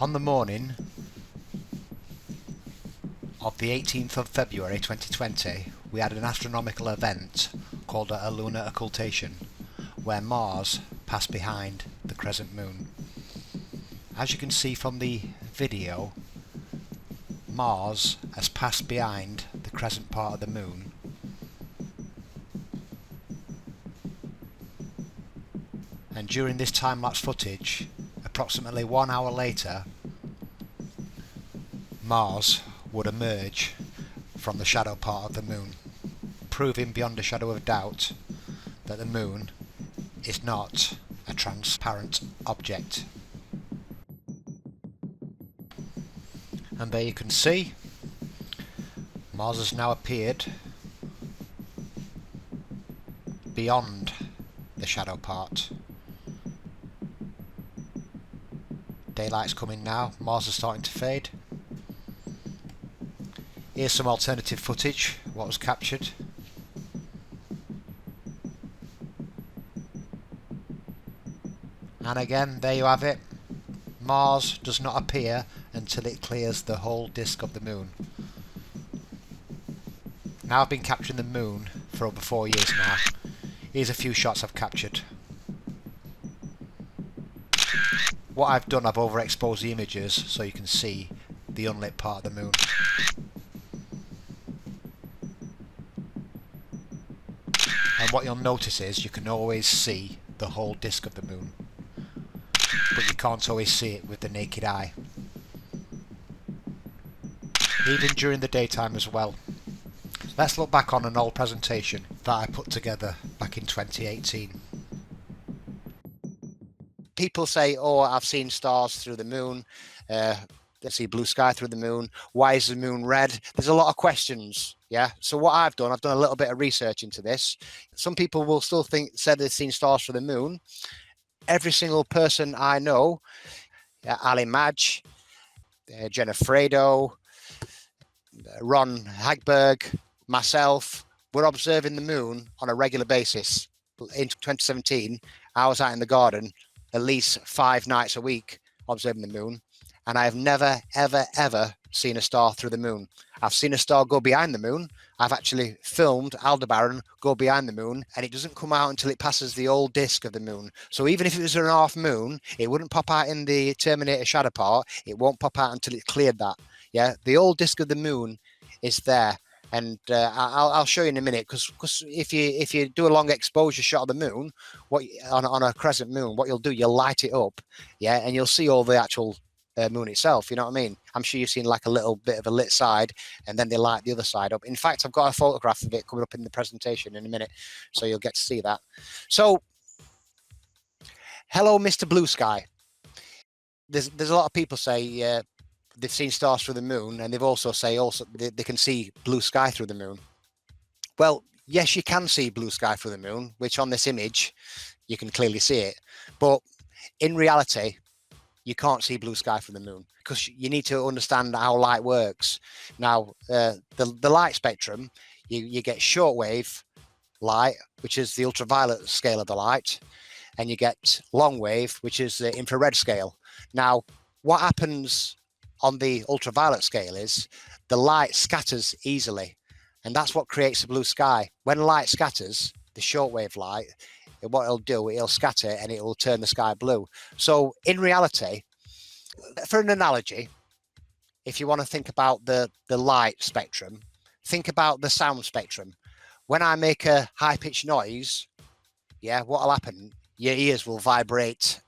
On the morning of the 18th of February 2020, we had an astronomical event called a lunar occultation, where Mars passed behind the crescent moon. As you can see from the video, Mars has passed behind the crescent part of the moon, and during this time-lapse footage, approximately 1 hour later, Mars would emerge from the shadow part of the moon, proving beyond a shadow of doubt that the moon is not a transparent object. And there you can see Mars has now appeared beyond the shadow part. Daylight's coming now, Mars is starting to fade. Here's some alternative footage, what was captured. And again, there you have it. Mars does not appear until it clears the whole disk of the moon. Now I've been capturing the moon for over 4 years now. Here's a few shots I've captured. What I've done, I've overexposed the images so you can see the unlit part of the moon. And what you'll notice is you can always see the whole disk of the moon, but you can't always see it with the naked eye, even during the daytime as well. Let's look back on an old presentation that I put together back in 2018. People say, oh, I've seen stars through the moon, I see blue sky through the moon, why is the moon red? There's a lot of questions, yeah? So what I've done a little bit of research into this. Some people will still say they've seen stars through the moon. Every single person I know, Ali Madge, Jenna Fredo, Ron Hagberg, myself, we're observing the moon on a regular basis. In 2017, I was out in the garden at least 5 nights a week observing the moon, and I have never, ever, ever seen a star through the moon. I've seen a star go behind the moon. I've actually filmed Aldebaran go behind the moon, and it doesn't come out until it passes the old disk of the moon. So even if it was an half moon, it wouldn't pop out in the Terminator shadow part. It won't pop out until it cleared that. Yeah, the old disk of the moon is there. And I'll show you in a minute, because if you do a long exposure shot of the moon, on a crescent moon, what you'll do, you'll light it up, yeah, and you'll see all the actual moon itself. You know what I mean? I'm sure you've seen like a little bit of a lit side, and then they light the other side up. In fact, I've got a photograph of it coming up in the presentation in a minute, so you'll get to see that. So, hello, Mr. Blue Sky. There's a lot of people say they've seen stars through the moon, and they've also say they can see blue sky through the moon. Well, yes, you can see blue sky through the moon, which on this image you can clearly see it, but in reality you can't see blue sky from the moon, because you need to understand how light works. Now the light spectrum, you get shortwave light, which is the ultraviolet scale of the light, and you get long wave, which is the infrared scale. Now what happens on the ultraviolet scale is the light scatters easily, and that's what creates the blue sky. When light scatters, the shortwave light, what it'll do, it'll scatter and it will turn the sky blue. So in reality, for an analogy, if you want to think about the light spectrum, think about the sound spectrum. When I make a high-pitched noise, yeah, what'll happen? Your ears will vibrate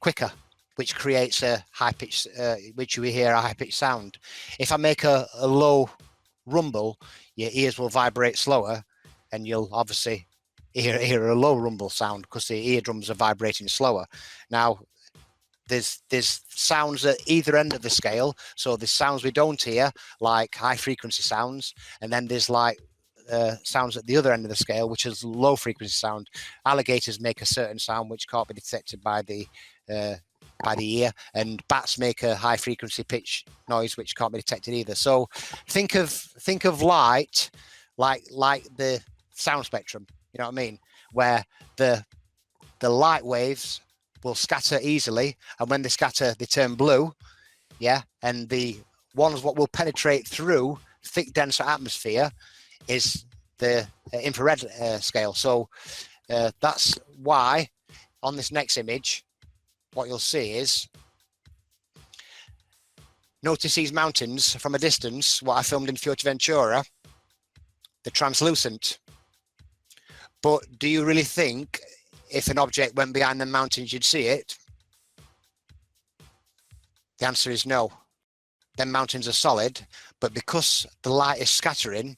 quicker, which creates a high-pitched, which you hear a high-pitched sound. If I make a low rumble, your ears will vibrate slower, and you'll obviously hear a low rumble sound because the eardrums are vibrating slower. Now, there's sounds at either end of the scale. So there's sounds we don't hear, like high-frequency sounds, and then there's like sounds at the other end of the scale, which is low-frequency sound. Alligators make a certain sound which can't be detected by the ear, and bats make a high frequency pitch noise which can't be detected either. So think of light like the sound spectrum, you know what I mean, where the light waves will scatter easily, and when they scatter, they turn blue. Yeah, and the ones what will penetrate through thick, denser atmosphere is the infrared scale. So that's why on this next image, what you'll see is, notice these mountains from a distance, what I filmed in Fuerteventura, they're translucent. But do you really think if an object went behind the mountains, you'd see it? The answer is no. Them mountains are solid, but because the light is scattering,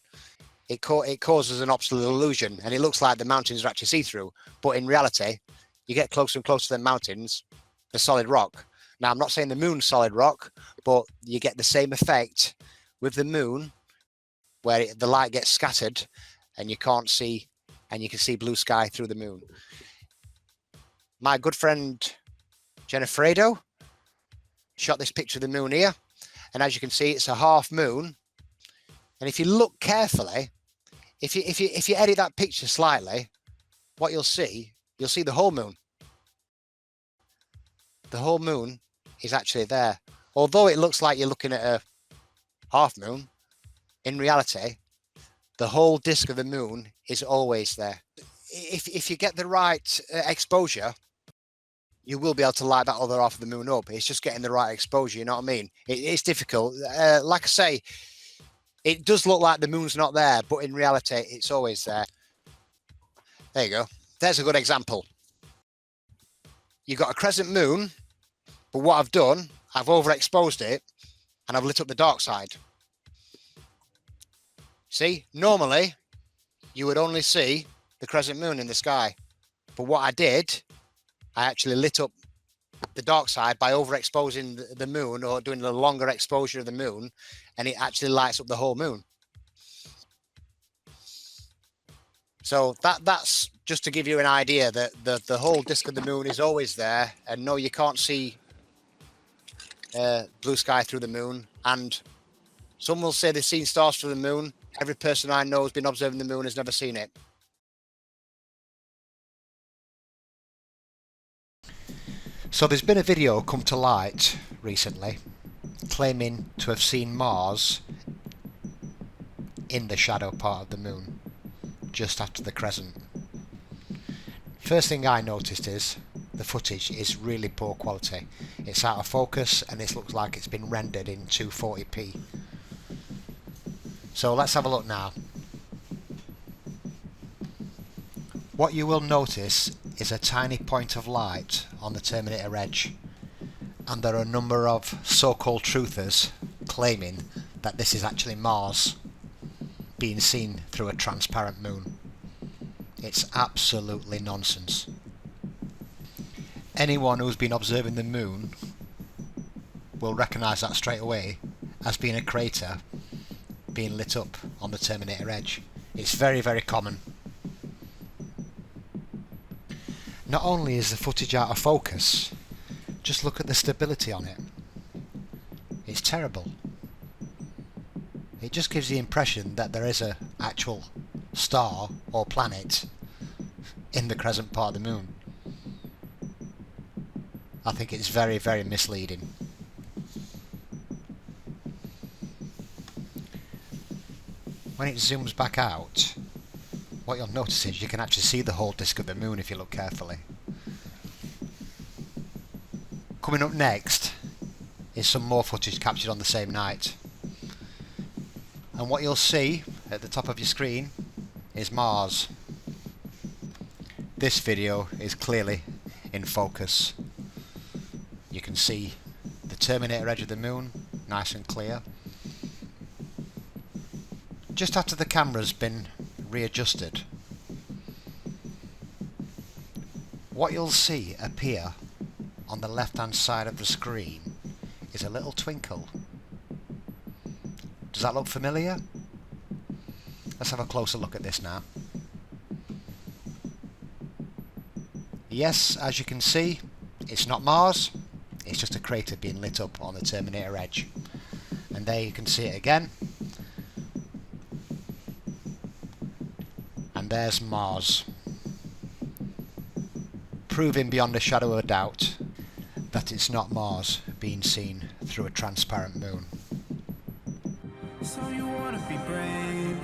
it causes an optical illusion, and it looks like the mountains are actually see-through. But in reality, you get closer and closer to the mountains, the solid rock. Now, I'm not saying the moon's solid rock, but you get the same effect with the moon, where the light gets scattered, and you can't see, and you can see blue sky through the moon. My good friend Jenniferado shot this picture of the moon here, and as you can see, it's a half moon. And if you look carefully, if you edit that picture slightly, what you'll see the whole moon. The whole moon is actually there. Although it looks like you're looking at a half moon, in reality, the whole disk of the moon is always there. If you get the right exposure, you will be able to light that other half of the moon up. It's just getting the right exposure, you know what I mean? It's difficult. Like I say, it does look like the moon's not there, but in reality, it's always there. There you go. There's a good example. You've got a crescent moon, but what I've done, I've overexposed it, and I've lit up the dark side. See, normally, you would only see the crescent moon in the sky. But what I did, I actually lit up the dark side by overexposing the moon, or doing a longer exposure of the moon, and it actually lights up the whole moon. So that's just to give you an idea that the whole disk of the moon is always there, and no, you can't see blue sky through the moon. And some will say they've seen stars through the moon. Every person I know has been observing the moon has never seen it. So there's been a video come to light recently claiming to have seen Mars in the shadow part of the moon, just after the crescent. First thing I noticed is the footage is really poor quality. It's out of focus, and it looks like it's been rendered in 240p. So let's have a look now. What you will notice is a tiny point of light on the Terminator edge, and there are a number of so-called truthers claiming that this is actually Mars being seen through a transparent moon. It's absolutely nonsense. Anyone who's been observing the moon will recognise that straight away as being a crater being lit up on the Terminator edge. It's very, very common. Not only is the footage out of focus, just look at the stability on it. It's terrible. It just gives the impression that there is an actual star or planet in the crescent part of the moon. I think it's very, very misleading. When it zooms back out, what you'll notice is you can actually see the whole disk of the moon if you look carefully. Coming up next is some more footage captured on the same night. And what you'll see at the top of your screen is Mars. This video is clearly in focus. You can see the Terminator edge of the moon, nice and clear. Just after the camera's been readjusted, what you'll see appear on the left hand side of the screen is a little twinkle. Does that look familiar? Let's have a closer look at this now. Yes, as you can see, it's not Mars, it's just a crater being lit up on the Terminator edge. And there you can see it again. And there's Mars. proving beyond a shadow of a doubt that it's not Mars being seen through a transparent moon. So you wanna be brave,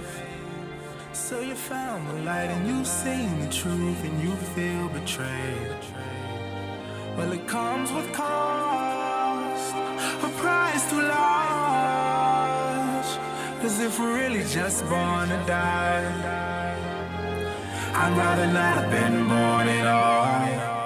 so you found the light and you've seen the truth and you feel betrayed. Well, it comes with cost, a price too large. Cause if we're really just born to die, I'd rather not have been born at all.